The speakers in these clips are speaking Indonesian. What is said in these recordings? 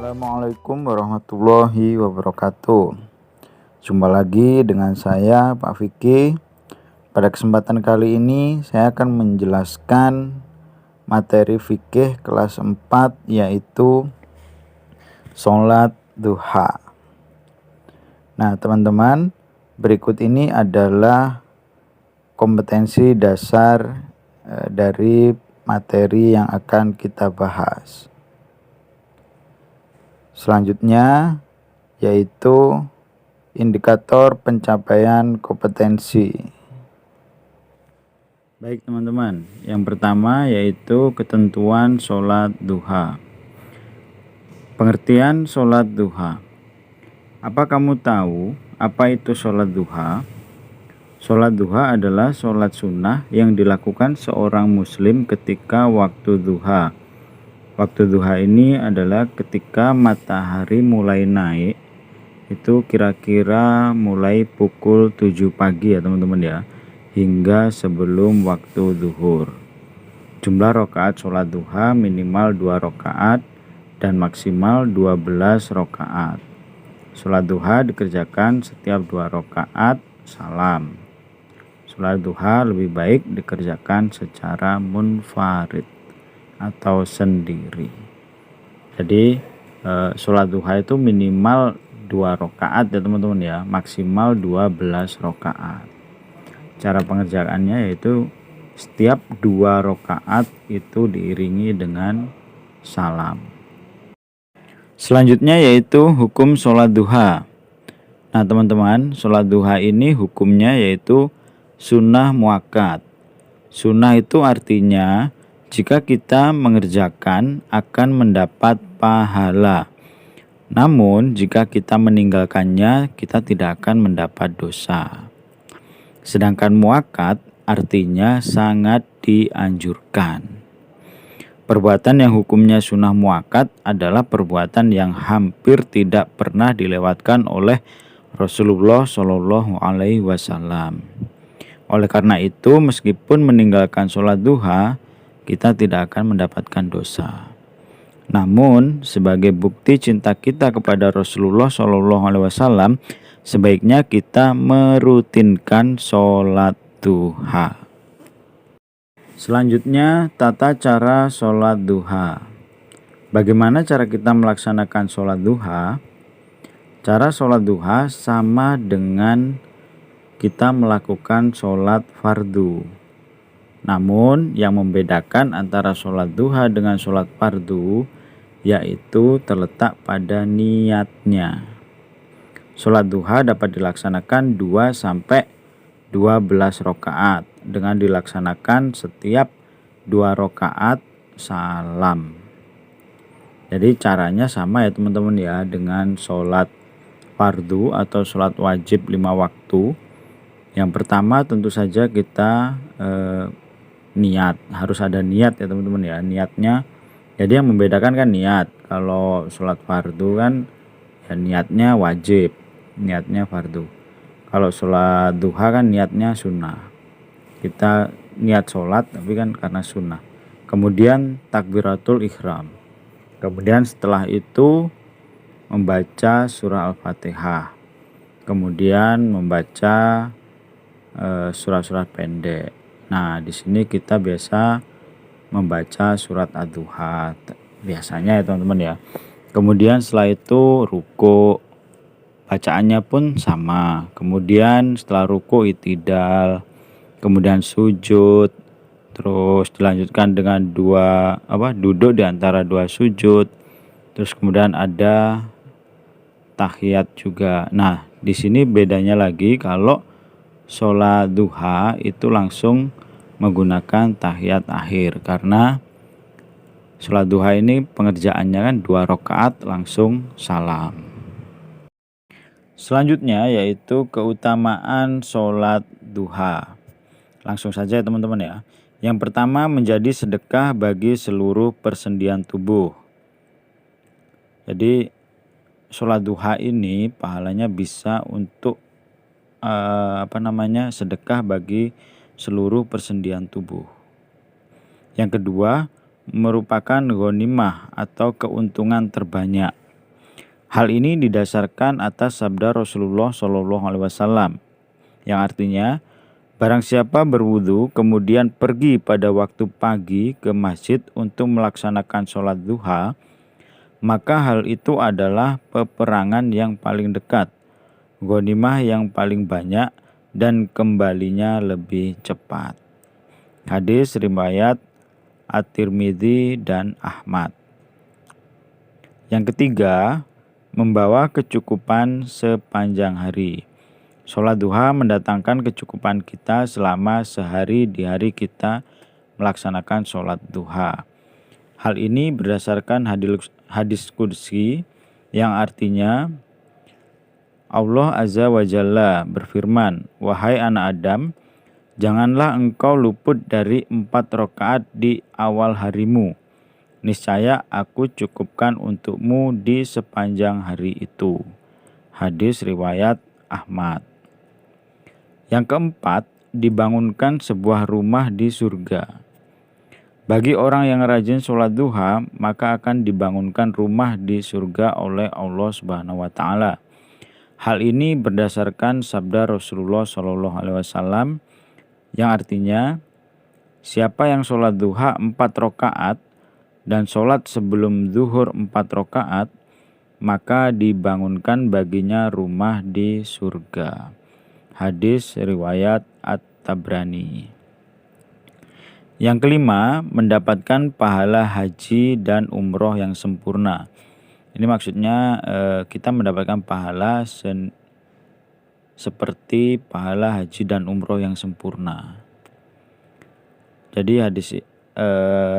Assalamualaikum warahmatullahi wabarakatuh. Jumpa lagi dengan saya Pak Vicky. Pada kesempatan kali ini saya akan menjelaskan materi fikih kelas 4, yaitu sholat duha. Nah teman-teman, berikut ini adalah kompetensi dasar dari materi yang akan kita bahas. Selanjutnya yaitu indikator pencapaian kompetensi. Baik teman-teman, yang pertama yaitu ketentuan sholat duha. Pengertian sholat duha. Apa kamu tahu apa itu sholat duha? Sholat duha adalah sholat sunnah yang dilakukan seorang muslim ketika waktu duha. Waktu duha ini adalah ketika matahari mulai naik, itu kira-kira mulai pukul 7 pagi ya teman-teman ya, hingga sebelum waktu zuhur. Jumlah rakaat sholat duha minimal 2 rakaat dan maksimal 12 rakaat. Sholat duha dikerjakan setiap 2 rakaat salam. Sholat duha lebih baik dikerjakan secara munfarid atau sendiri. Jadi sholat duha itu minimal 2 rakaat ya teman-teman ya, maksimal 12 rakaat. Cara pengerjaannya yaitu setiap 2 rakaat itu diiringi dengan salam. Selanjutnya yaitu hukum sholat duha. Nah teman-teman, sholat duha ini hukumnya yaitu sunnah muakkad. Sunnah itu artinya jika kita mengerjakan akan mendapat pahala. Namun jika kita meninggalkannya, kita tidak akan mendapat dosa. Sedangkan muakkad artinya sangat dianjurkan. Perbuatan yang hukumnya sunnah muakkad adalah perbuatan yang hampir tidak pernah dilewatkan oleh Rasulullah Shallallahu Alaihi Wasallam. Oleh karena itu, meskipun meninggalkan sholat duha, kita tidak akan mendapatkan dosa. Namun, sebagai bukti cinta kita kepada Rasulullah Shallallahu Alaihi Wasallam, sebaiknya kita merutinkan sholat duha. Selanjutnya, tata cara sholat duha. Bagaimana cara kita melaksanakan sholat duha? Cara sholat duha sama dengan kita melakukan sholat fardu. Namun yang membedakan antara sholat duha dengan sholat fardu yaitu terletak pada niatnya. Sholat duha dapat dilaksanakan 2-12 rakaat dengan dilaksanakan setiap 2 rakaat salam. Jadi caranya sama ya teman-teman ya dengan sholat fardu atau sholat wajib 5 waktu. Yang pertama tentu saja kita niat, harus ada niat ya teman-teman ya, niatnya. Jadi yang membedakan kan niat. Kalau sholat fardu kan ya niatnya wajib, niatnya fardu. Kalau sholat duha kan niatnya sunnah. Kita niat sholat tapi kan karena sunnah. Kemudian takbiratul ihram. Kemudian setelah itu membaca surah Al-Fatihah. Kemudian membaca surat-surat pendek. Nah, di sini kita biasa membaca surat ad-duha biasanya ya teman-teman ya. Kemudian setelah itu ruku, bacaannya pun sama. Kemudian setelah ruku i'tidal, kemudian sujud, terus dilanjutkan dengan duduk di antara 2 sujud. Terus kemudian ada tahiyat juga. Nah, di sini bedanya lagi kalau sholat duha itu langsung menggunakan tahiyat akhir, karena sholat duha ini pengerjaannya kan 2 rakaat langsung salam. Selanjutnya yaitu keutamaan sholat duha. Langsung saja teman-teman ya. Yang pertama, menjadi sedekah bagi seluruh persendian tubuh. Jadi sholat duha ini pahalanya bisa untuk sedekah bagi seluruh persendian tubuh. Yang kedua, merupakan ghanimah atau keuntungan terbanyak. Hal ini didasarkan atas sabda Rasulullah SAW yang artinya, barang siapa berwudu kemudian pergi pada waktu pagi ke masjid untuk melaksanakan sholat duha, maka hal itu adalah peperangan yang paling dekat, ghanimah yang paling banyak, dan kembalinya lebih cepat. Hadis riwayat At-Tirmidzi dan Ahmad. Yang ketiga, membawa kecukupan sepanjang hari. Sholat duha mendatangkan kecukupan kita selama sehari di hari kita melaksanakan sholat duha. Hal ini berdasarkan hadis qudsi yang artinya Allah Azza wa Jalla berfirman, "Wahai anak Adam, janganlah engkau luput dari 4 rakaat di awal harimu. Niscaya aku cukupkan untukmu di sepanjang hari itu." Hadis riwayat Ahmad. Yang keempat, dibangunkan sebuah rumah di surga. Bagi orang yang rajin sholat duha, maka akan dibangunkan rumah di surga oleh Allah Subhanahu wa Ta'ala. Hal ini berdasarkan sabda Rasulullah SAW yang artinya, siapa yang sholat duha 4 rakaat dan sholat sebelum zuhur 4 rakaat, maka dibangunkan baginya rumah di surga. Hadis riwayat At-Tabrani. Yang kelima, mendapatkan pahala haji dan umroh yang sempurna. Ini maksudnya kita mendapatkan pahala seperti pahala haji dan umroh yang sempurna. Jadi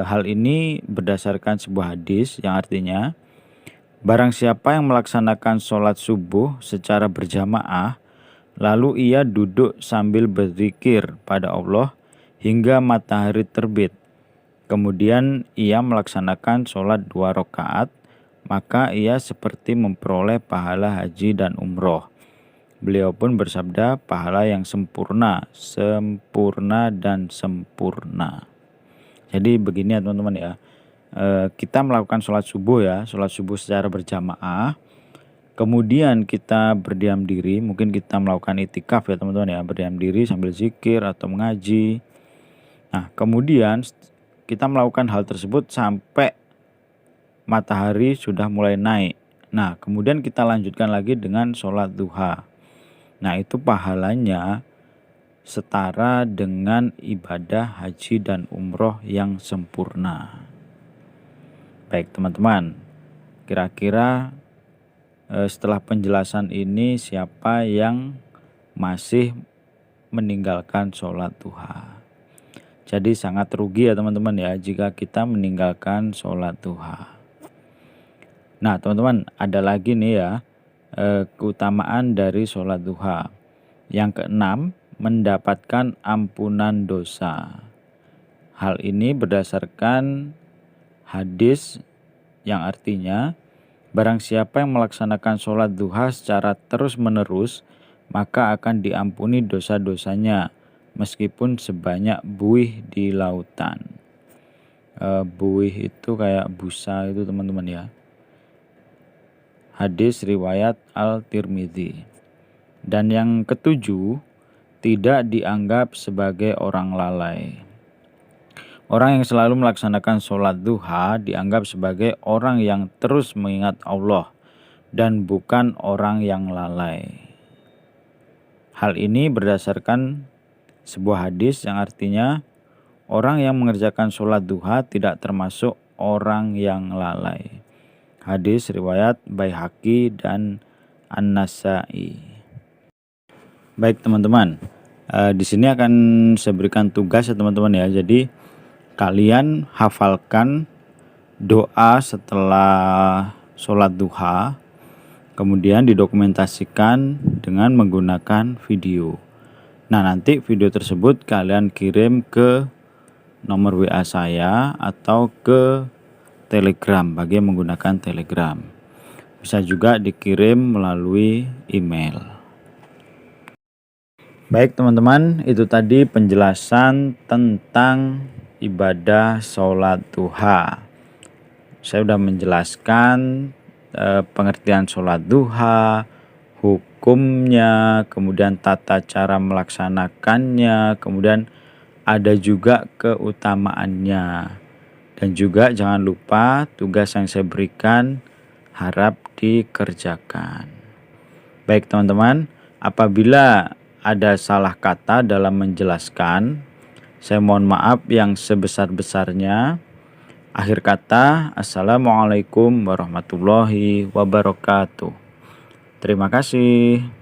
hal ini berdasarkan sebuah hadis yang artinya, barang siapa yang melaksanakan sholat subuh secara berjamaah, lalu ia duduk sambil berzikir pada Allah hingga matahari terbit, kemudian ia melaksanakan sholat 2 rakaat, maka ia seperti memperoleh pahala haji dan umroh. Beliau pun bersabda, pahala yang sempurna, sempurna dan sempurna. Jadi begini ya teman-teman ya, kita melakukan sholat subuh ya, sholat subuh secara berjamaah, kemudian kita berdiam diri, mungkin kita melakukan itikaf ya teman-teman ya, berdiam diri sambil zikir atau mengaji. Nah kemudian kita melakukan hal tersebut sampai matahari sudah mulai naik. Nah kemudian kita lanjutkan lagi dengan sholat duha. Nah itu pahalanya setara dengan ibadah haji dan umroh yang sempurna. Baik teman-teman, kira-kira setelah penjelasan ini siapa yang masih meninggalkan sholat duha? Jadi sangat rugi ya teman-teman ya jika kita meninggalkan sholat duha. Nah teman-teman, ada lagi nih ya keutamaan dari sholat duha. Yang keenam, mendapatkan ampunan dosa. Hal ini berdasarkan hadis yang artinya, barang siapa yang melaksanakan sholat duha secara terus-menerus, maka akan diampuni dosa-dosanya meskipun sebanyak buih di lautan. Buih itu kayak busa itu teman-teman ya. Hadis riwayat Al-Tirmidzi. Dan yang ketujuh, tidak dianggap sebagai orang lalai. Orang yang selalu melaksanakan sholat duha dianggap sebagai orang yang terus mengingat Allah dan bukan orang yang lalai. Hal ini berdasarkan sebuah hadis yang artinya, orang yang mengerjakan sholat duha tidak termasuk orang yang lalai. Hadis riwayat Baihaqi dan An-Nasa'i. Baik teman-teman, di sini akan saya berikan tugas ya teman-teman ya. Jadi kalian hafalkan doa setelah sholat duha, kemudian didokumentasikan dengan menggunakan video. Nah nanti video tersebut kalian kirim ke nomor WA saya atau ke Telegram bagi yang menggunakan Telegram. Bisa juga dikirim melalui email. Baik teman-teman, itu tadi penjelasan tentang ibadah sholat duha. Saya sudah menjelaskan pengertian sholat duha, hukumnya, kemudian tata cara melaksanakannya, kemudian ada juga keutamaannya. Dan juga jangan lupa tugas yang saya berikan harap dikerjakan. Baik teman-teman, apabila ada salah kata dalam menjelaskan, saya mohon maaf yang sebesar-besarnya. Akhir kata, Assalamualaikum warahmatullahi wabarakatuh. Terima kasih.